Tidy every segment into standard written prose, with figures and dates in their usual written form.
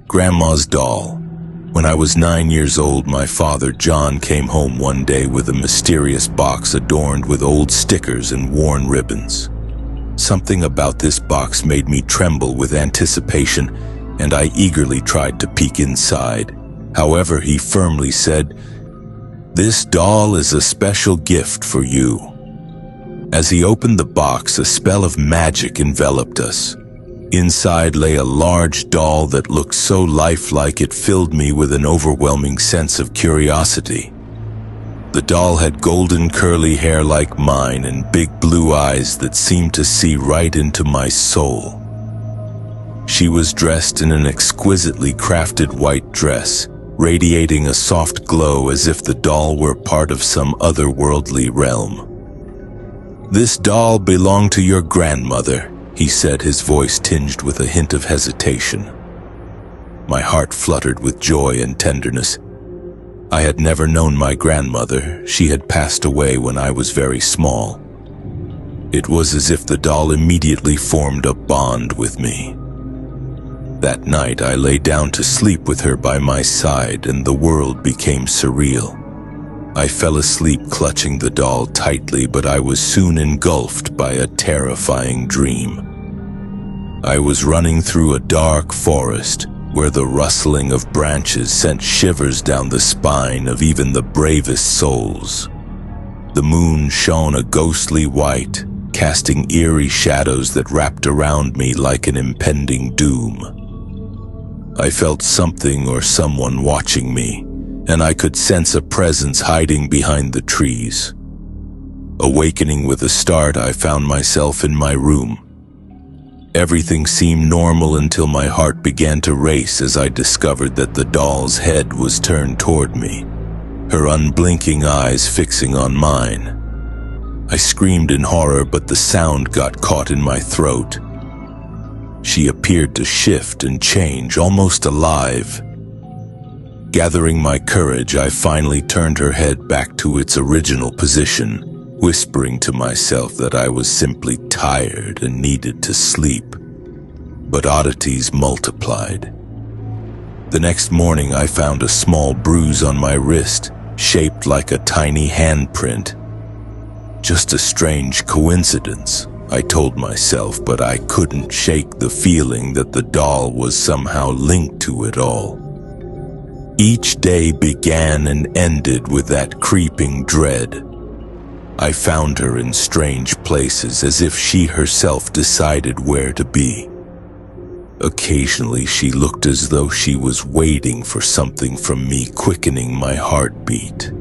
Grandma's doll. When I was 9 years old, my father, John, came home one day with a mysterious box adorned with old stickers and worn ribbons. Something about this box made me tremble with anticipation, and I eagerly tried to peek inside. However, he firmly said, "This doll is a special gift for you." As he opened the box, a spell of magic enveloped us. Inside lay a large doll that looked so lifelike it filled me with an overwhelming sense of curiosity. The doll had golden curly hair like mine and big blue eyes that seemed to see right into my soul. She was dressed in an exquisitely crafted white dress, radiating a soft glow as if the doll were part of some otherworldly realm. "This doll belonged to your grandmother," he said, his voice tinged with a hint of hesitation. My heart fluttered with joy and tenderness. I had never known my grandmother. She had passed away when I was very small. It was as if the doll immediately formed a bond with me. That night I lay down to sleep with her by my side, and the world became surreal. I fell asleep clutching the doll tightly, but I was soon engulfed by a terrifying dream. I was running through a dark forest where the rustling of branches sent shivers down the spine of even the bravest souls. The moon shone a ghostly white, casting eerie shadows that wrapped around me like an impending doom. I felt something or someone watching me, and I could sense a presence hiding behind the trees. Awakening with a start, I found myself in my room. Everything seemed normal until my heart began to race as I discovered that the doll's head was turned toward me, her unblinking eyes fixing on mine. I screamed in horror, but the sound got caught in my throat. She appeared to shift and change, almost alive. Gathering my courage, I finally turned her head back to its original position, whispering to myself that I was simply tired and needed to sleep. But oddities multiplied. The next morning I found a small bruise on my wrist, shaped like a tiny handprint. Just a strange coincidence, I told myself, but I couldn't shake the feeling that the doll was somehow linked to it all. Each day began and ended with that creeping dread. I found her in strange places, as if she herself decided where to be. Occasionally she looked as though she was waiting for something from me, quickening my heartbeat.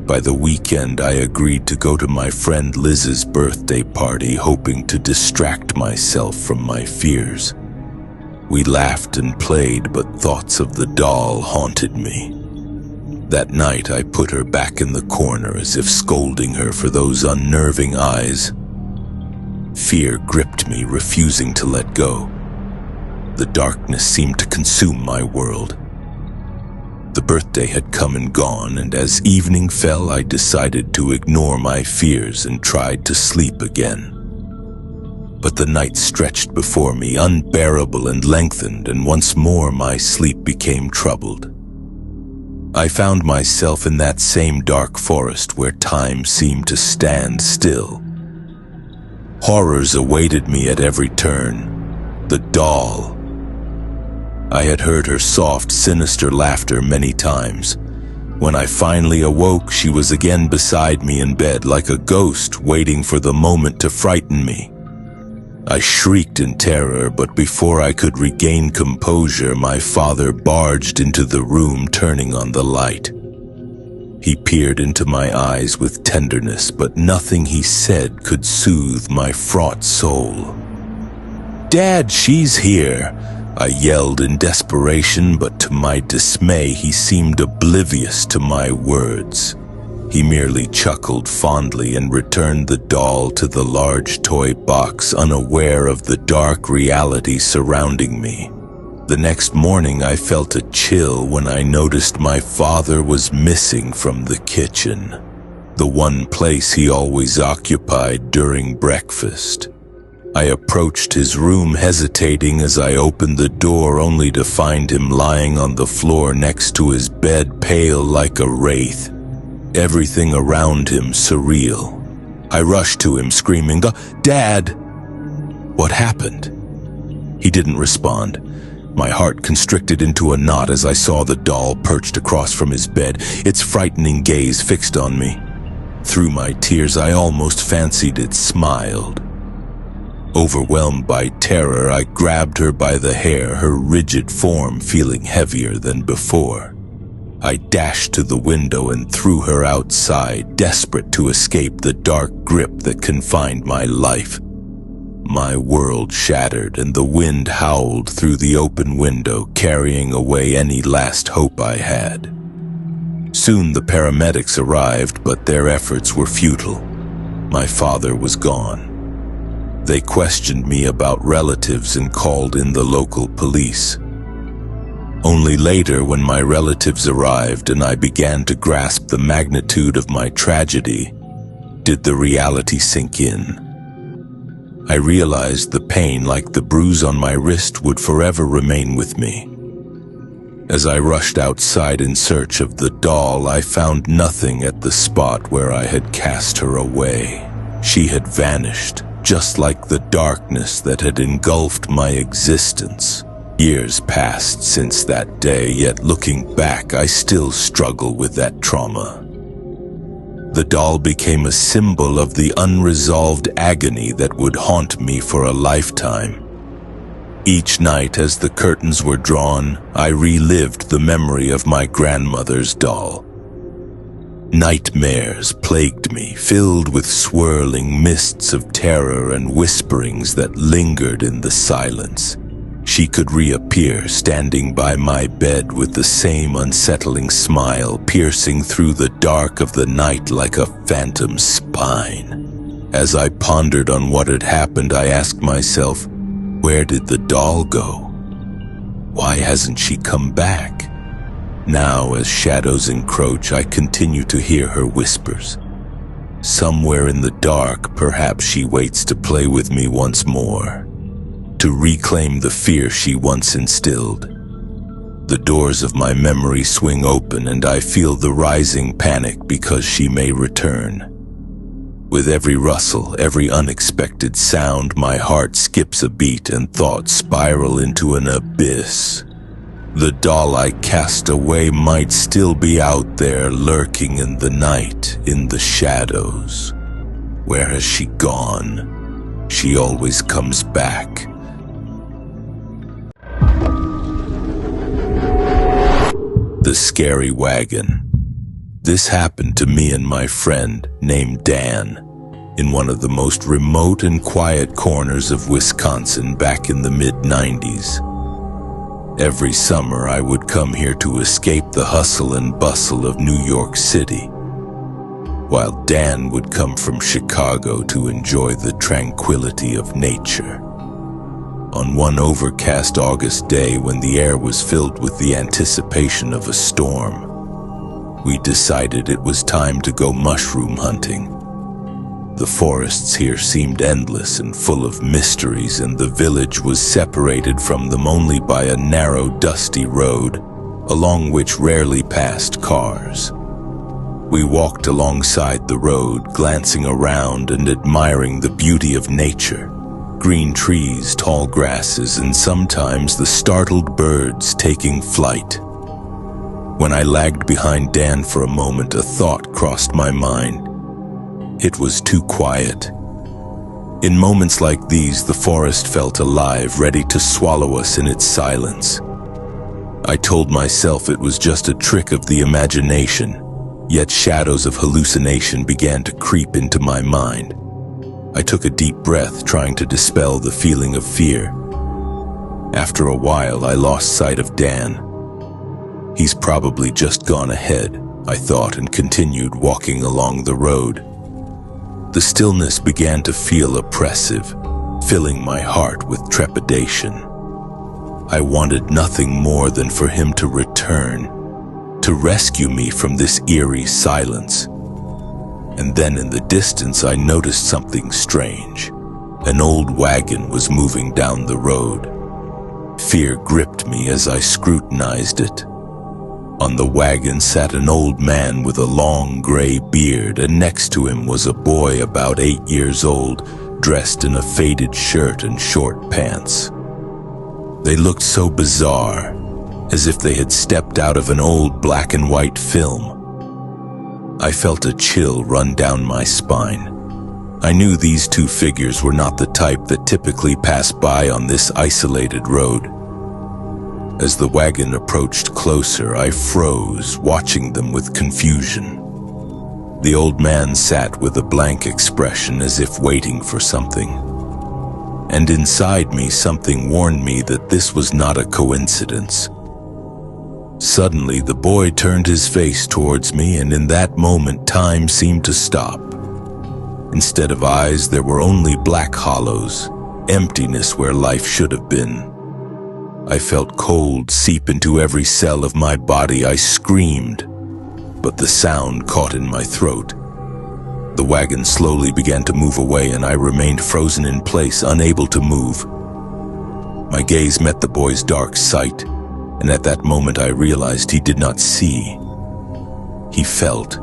By the weekend, I agreed to go to my friend Liz's birthday party, hoping to distract myself from my fears. We laughed and played, but thoughts of the doll haunted me. That night, I put her back in the corner, as if scolding her for those unnerving eyes. Fear gripped me, refusing to let go. The darkness seemed to consume my world. The birthday had come and gone, and as evening fell, I decided to ignore my fears and tried to sleep again. But the night stretched before me, unbearable and lengthened, and once more my sleep became troubled. I found myself in that same dark forest where time seemed to stand still. Horrors awaited me at every turn. The doll. I had heard her soft, sinister laughter many times. When I finally awoke, she was again beside me in bed, like a ghost waiting for the moment to frighten me. I shrieked in terror, but before I could regain composure, my father barged into the room, turning on the light. He peered into my eyes with tenderness, but nothing he said could soothe my fraught soul. "Dad, she's here!" I yelled in desperation, but to my dismay, he seemed oblivious to my words. He merely chuckled fondly and returned the doll to the large toy box, unaware of the dark reality surrounding me. The next morning, I felt a chill when I noticed my father was missing from the kitchen, the one place he always occupied during breakfast. I approached his room, hesitating as I opened the door, only to find him lying on the floor next to his bed, pale like a wraith. Everything around him surreal. I rushed to him, screaming, "Dad!" What happened? He didn't respond. My heart constricted into a knot as I saw the doll perched across from his bed, its frightening gaze fixed on me. Through my tears, I almost fancied it smiled. Overwhelmed by terror, I grabbed her by the hair, her rigid form feeling heavier than before. I dashed to the window and threw her outside, desperate to escape the dark grip that confined my life. My world shattered, and the wind howled through the open window, carrying away any last hope I had. Soon the paramedics arrived, but their efforts were futile. My father was gone. They questioned me about relatives and called in the local police. Only later, when my relatives arrived and I began to grasp the magnitude of my tragedy, did the reality sink in. I realized the pain, like the bruise on my wrist, would forever remain with me. As I rushed outside in search of the doll, I found nothing at the spot where I had cast her away. She had vanished, just like the darkness that had engulfed my existence. Years passed since that day, yet looking back, I still struggle with that trauma. The doll became a symbol of the unresolved agony that would haunt me for a lifetime. Each night, as the curtains were drawn, I relived the memory of my grandmother's doll. Nightmares plagued me, filled with swirling mists of terror and whisperings that lingered in the silence. She could reappear, standing by my bed with the same unsettling smile, piercing through the dark of the night like a phantom's spine. As I pondered on what had happened, I asked myself, where did the doll go? Why hasn't she come back? Now, as shadows encroach, I continue to hear her whispers. Somewhere in the dark, perhaps she waits to play with me once more, to reclaim the fear she once instilled. The doors of my memory swing open, and I feel the rising panic because she may return. With every rustle, every unexpected sound, my heart skips a beat and thoughts spiral into an abyss. The doll I cast away might still be out there, lurking in the night, in the shadows. Where has she gone? She always comes back. The Scary Wagon. This happened to me and my friend named Dan in one of the most remote and quiet corners of Wisconsin back in the mid-90s. Every summer I would come here to escape the hustle and bustle of New York City, while Dan would come from Chicago to enjoy the tranquility of nature. On one overcast August day, when the air was filled with the anticipation of a storm, we decided it was time to go mushroom hunting. The forests here seemed endless and full of mysteries, and the village was separated from them only by a narrow, dusty road, along which rarely passed cars. We walked alongside the road, glancing around and admiring the beauty of nature. Green trees, tall grasses, and sometimes the startled birds taking flight. When I lagged behind Dan for a moment, a thought crossed my mind. It was too quiet. In moments like these, the forest felt alive, ready to swallow us in its silence. I told myself it was just a trick of the imagination, yet shadows of hallucination began to creep into my mind. I took a deep breath, trying to dispel the feeling of fear. After a while, I lost sight of Dan. He's probably just gone ahead, I thought, and continued walking along the road. The stillness began to feel oppressive, filling my heart with trepidation. I wanted nothing more than for him to return, to rescue me from this eerie silence. And then in the distance, I noticed something strange. An old wagon was moving down the road. Fear gripped me as I scrutinized it. On the wagon sat an old man with a long gray beard, and next to him was a boy about 8 years old, dressed in a faded shirt and short pants. They looked so bizarre, as if they had stepped out of an old black and white film. I felt a chill run down my spine. I knew these two figures were not the type that typically pass by on this isolated road. As the wagon approached closer, I froze, watching them with confusion. The old man sat with a blank expression, as if waiting for something. And inside me, something warned me that this was not a coincidence. Suddenly, the boy turned his face towards me, and in that moment, time seemed to stop. Instead of eyes, there were only black hollows, emptiness where life should have been. I felt cold seep into every cell of my body. I screamed, but the sound caught in my throat. The wagon slowly began to move away, and I remained frozen in place, unable to move. My gaze met the boy's dark sight, and at that moment I realized he did not see. He felt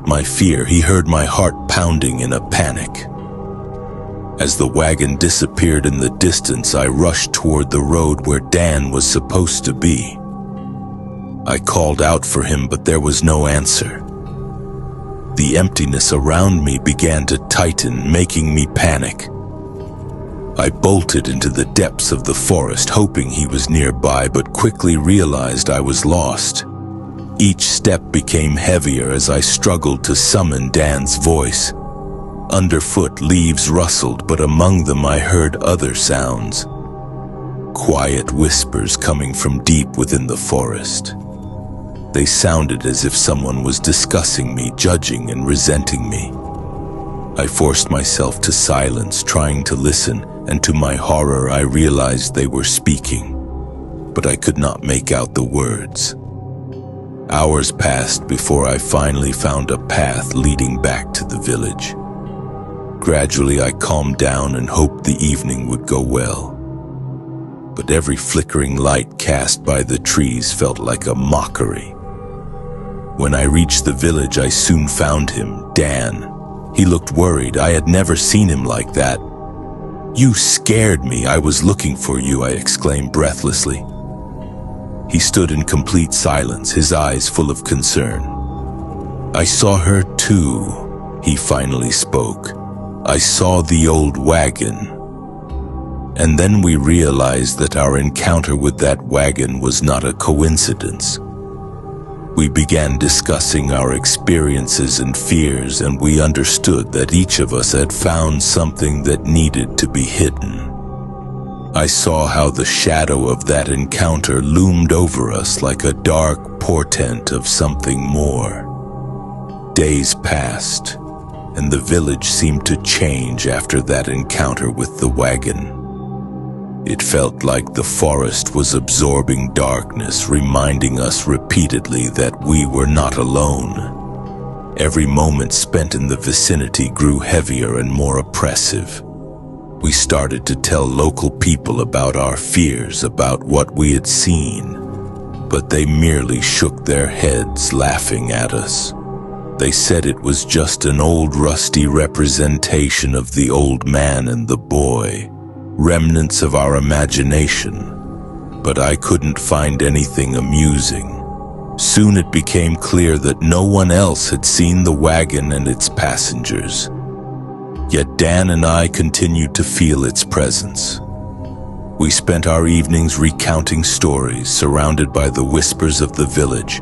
my fear. He heard my heart pounding in a panic. As the wagon disappeared in the distance, I rushed toward the road where Dan was supposed to be. I called out for him, but there was no answer. The emptiness around me began to tighten, making me panic. I bolted into the depths of the forest, hoping he was nearby, but quickly realized I was lost. Each step became heavier as I struggled to summon Dan's voice. Underfoot, leaves rustled, but among them I heard other sounds. Quiet whispers coming from deep within the forest. They sounded as if someone was discussing me, judging and resenting me. I forced myself to silence, trying to listen, and to my horror I realized they were speaking, but I could not make out the words. Hours passed before I finally found a path leading back to the village. Gradually, I calmed down and hoped the evening would go well. But every flickering light cast by the trees felt like a mockery. When I reached the village, I soon found him, Dan. He looked worried. I had never seen him like that. "You scared me. I was looking for you," I exclaimed breathlessly. He stood in complete silence, his eyes full of concern. "I saw her too," he finally spoke. "I saw the old wagon." And then we realized that our encounter with that wagon was not a coincidence. We began discussing our experiences and fears, and we understood that each of us had found something that needed to be hidden. I saw how the shadow of that encounter loomed over us like a dark portent of something more. Days passed, and the village seemed to change after that encounter with the wagon. It felt like the forest was absorbing darkness, reminding us repeatedly that we were not alone. Every moment spent in the vicinity grew heavier and more oppressive. We started to tell local people about our fears, about what we had seen, but they merely shook their heads, laughing at us. They said it was just an old rusty representation of the old man and the boy, remnants of our imagination. But I couldn't find anything amusing. Soon it became clear that no one else had seen the wagon and its passengers. Yet Dan and I continued to feel its presence. We spent our evenings recounting stories, surrounded by the whispers of the village.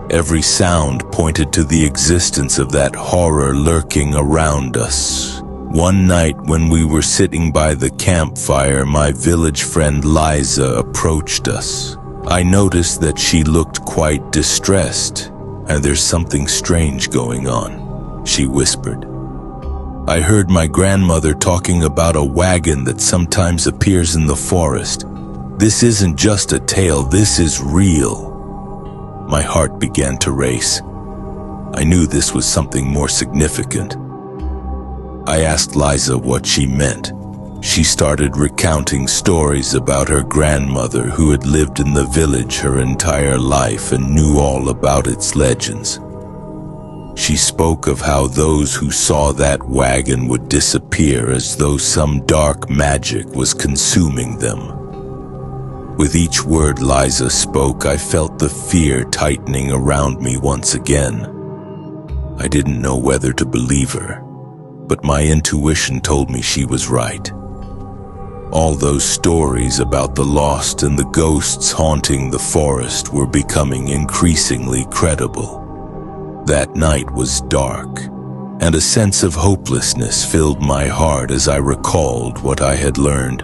Every sound pointed to the existence of that horror lurking around us. One night when we were sitting by the campfire, my village friend Liza approached us. I noticed that she looked quite distressed. "And there's something strange going on," she whispered. "I heard my grandmother talking about a wagon that sometimes appears in the forest. This isn't just a tale, this is real." My heart began to race. I knew this was something more significant. I asked Liza what she meant. She started recounting stories about her grandmother who had lived in the village her entire life and knew all about its legends. She spoke of how those who saw that wagon would disappear as though some dark magic was consuming them. With each word Liza spoke, I felt the fear tightening around me once again. I didn't know whether to believe her, but my intuition told me she was right. All those stories about the lost and the ghosts haunting the forest were becoming increasingly credible. That night was dark, and a sense of hopelessness filled my heart as I recalled what I had learned.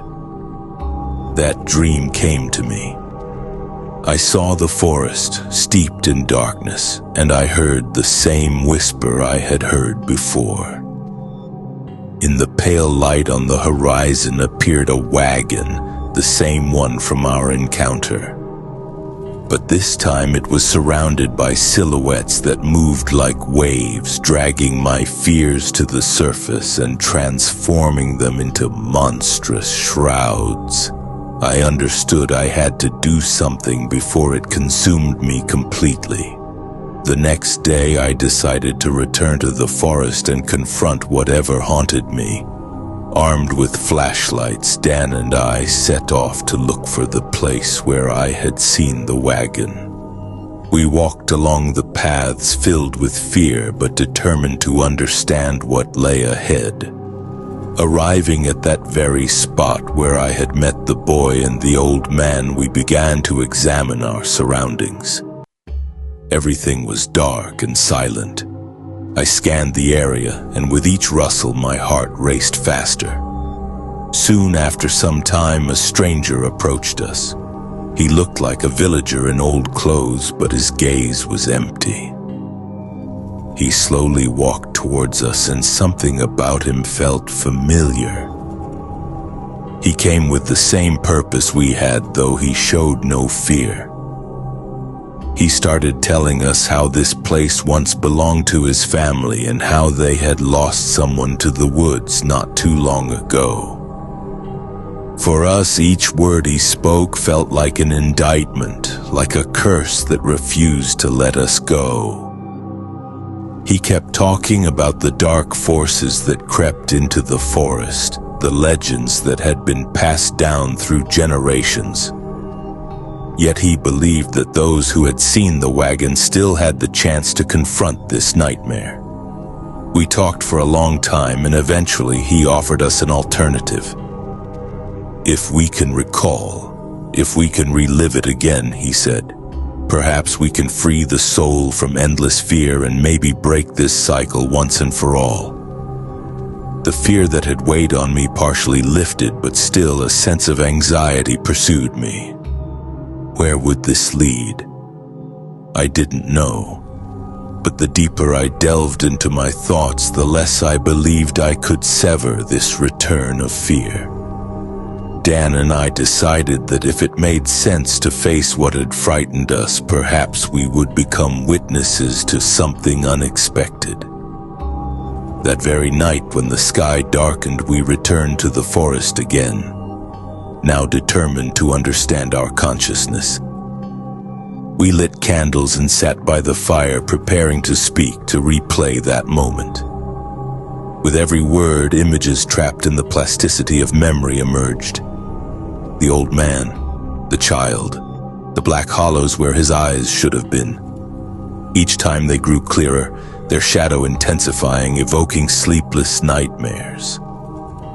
That dream came to me. I saw the forest steeped in darkness, and I heard the same whisper I had heard before. In the pale light on the horizon appeared a wagon, the same one from our encounter. But this time it was surrounded by silhouettes that moved like waves, dragging my fears to the surface and transforming them into monstrous shrouds. I understood I had to do something before it consumed me completely. The next day I decided to return to the forest and confront whatever haunted me. Armed with flashlights, Dan and I set off to look for the place where I had seen the wagon. We walked along the paths filled with fear but determined to understand what lay ahead. Arriving at that very spot where I had met the boy and the old man, we began to examine our surroundings. Everything was dark and silent. I scanned the area, and with each rustle my heart raced faster. Soon after some time, a stranger approached us. He looked like a villager in old clothes, but his gaze was empty. He slowly walked towards us, and something about him felt familiar. He came with the same purpose we had, though he showed no fear. He started telling us how this place once belonged to his family and how they had lost someone to the woods not too long ago. For us, each word he spoke felt like an indictment, like a curse that refused to let us go. He kept talking about the dark forces that crept into the forest, the legends that had been passed down through generations. Yet he believed that those who had seen the wagon still had the chance to confront this nightmare. We talked for a long time, and eventually he offered us an alternative. If we can recall, if we can relive it again, he said, perhaps we can free the soul from endless fear and maybe break this cycle once and for all. The fear that had weighed on me partially lifted, but still a sense of anxiety pursued me. Where would this lead? I didn't know. But the deeper I delved into my thoughts, the less I believed I could sever this return of fear. Dan and I decided that if it made sense to face what had frightened us, perhaps we would become witnesses to something unexpected. That very night, when the sky darkened, we returned to the forest again, now determined to understand our consciousness. We lit candles and sat by the fire, preparing to speak, to replay that moment. With every word, images trapped in the plasticity of memory emerged. The old man, the child, the black hollows where his eyes should have been. Each time they grew clearer, their shadow intensifying, evoking sleepless nightmares.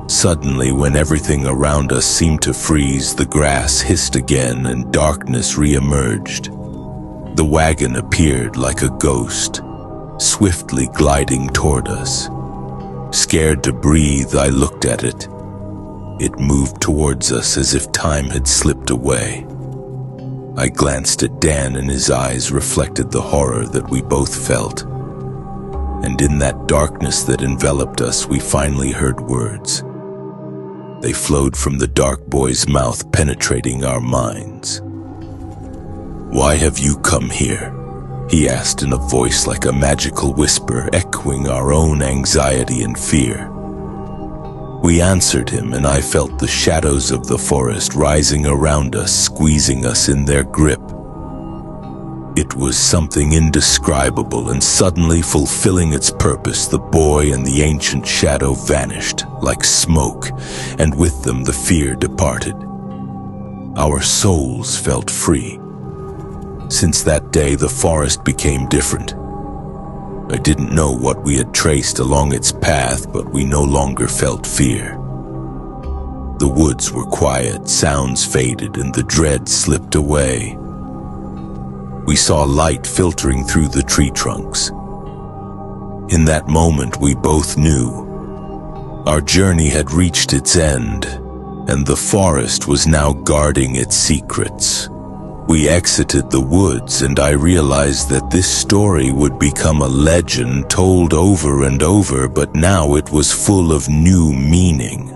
Suddenly, when everything around us seemed to freeze, the grass hissed again and darkness re-emerged. The wagon appeared like a ghost, swiftly gliding toward us. Scared to breathe, I looked at it. It moved towards us as if time had slipped away. I glanced at Dan, and his eyes reflected the horror that we both felt. And in that darkness that enveloped us, we finally heard words. They flowed from the dark boy's mouth, penetrating our minds. "Why have you come here?" he asked in a voice like a magical whisper, echoing our own anxiety and fear. We answered him, and I felt the shadows of the forest rising around us, squeezing us in their grip. It was something indescribable, and suddenly fulfilling its purpose, the boy and the ancient shadow vanished like smoke, and with them the fear departed. Our souls felt free. Since that day, the forest became different. I didn't know what we had traced along its path, but we no longer felt fear. The woods were quiet, sounds faded, and the dread slipped away. We saw light filtering through the tree trunks. In that moment, we both knew our journey had reached its end, and the forest was now guarding its secrets. We exited the woods, and I realized that this story would become a legend told over and over, but now it was full of new meaning.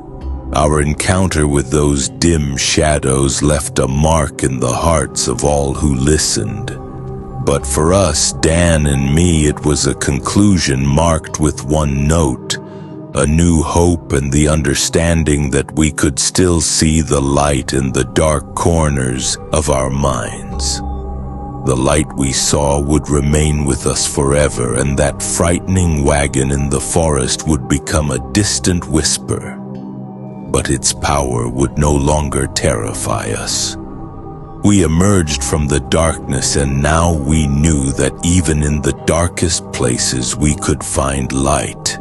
Our encounter with those dim shadows left a mark in the hearts of all who listened. But for us, Dan and me, it was a conclusion marked with one note: a new hope and the understanding that we could still see the light in the dark corners of our minds. The light we saw would remain with us forever, and that frightening wagon in the forest would become a distant whisper. But its power would no longer terrify us. We emerged from the darkness, and now we knew that even in the darkest places we could find light.